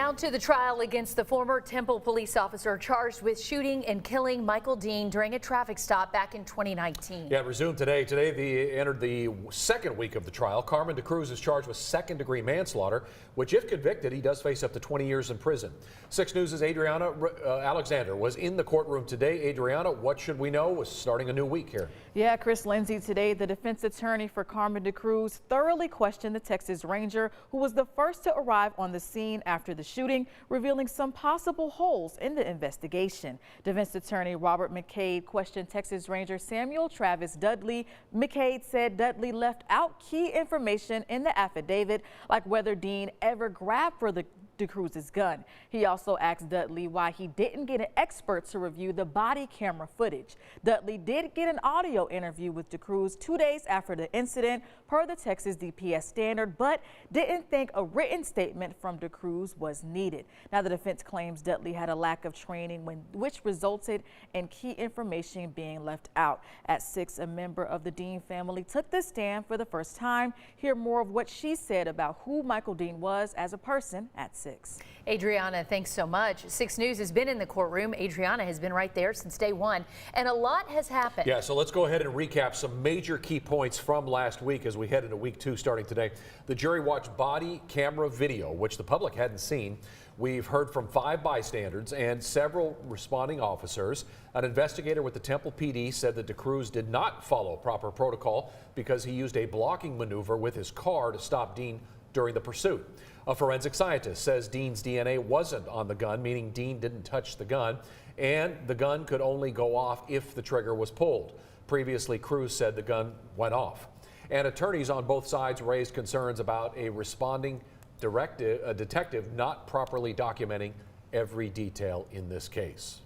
Now to the trial against the former Temple police officer charged with shooting and killing Michael Dean during a traffic stop back in 2019. Yeah, it resumed today. Today they entered the second week of the trial. Carmen DeCruz is charged with second-degree manslaughter, which if convicted, he does face up to 20 years in prison. 6 News' Adriana Alexander was in the courtroom today. Adriana, what should we know? We're starting a new week here. Yeah, Chris Lindsay, today the defense attorney for Carmen DeCruz thoroughly questioned the Texas Ranger who was the first to arrive on the scene after the shooting, revealing some possible holes in the investigation. Defense attorney Robert McCade questioned Texas Ranger Samuel Travis Dudley. McCade said Dudley left out key information in the affidavit, like whether Dean ever grabbed for DeCruz's gun. He also asked Dudley why he didn't get an expert to review the body camera footage. Dudley did get an audio interview with DeCruz 2 days after the incident, per the Texas DPS standard, but didn't think a written statement from DeCruz was needed. Now, the defense claims Dudley had a lack of training, which resulted in key information being left out. At 6, a member of the Dean family took the stand for the first time. Hear more of what she said about who Michael Dean was as a person at 6. Adriana, thanks so much. 6 News has been in the courtroom. Adriana has been right there since day one, and a lot has happened. Yeah, so let's go ahead and recap some major key points from last week as we head into week 2 starting today. The jury watched body camera video, which the public hadn't seen. We've heard from 5 bystanders and several responding officers. An investigator with the Temple PD said that DeCruz did not follow proper protocol because he used a blocking maneuver with his car to stop Dean during the pursuit. A forensic scientist says Dean's DNA wasn't on the gun, meaning Dean didn't touch the gun, and the gun could only go off if the trigger was pulled. Previously, Cruz said the gun went off. And attorneys on both sides raised concerns about a responding detective not properly documenting every detail in this case.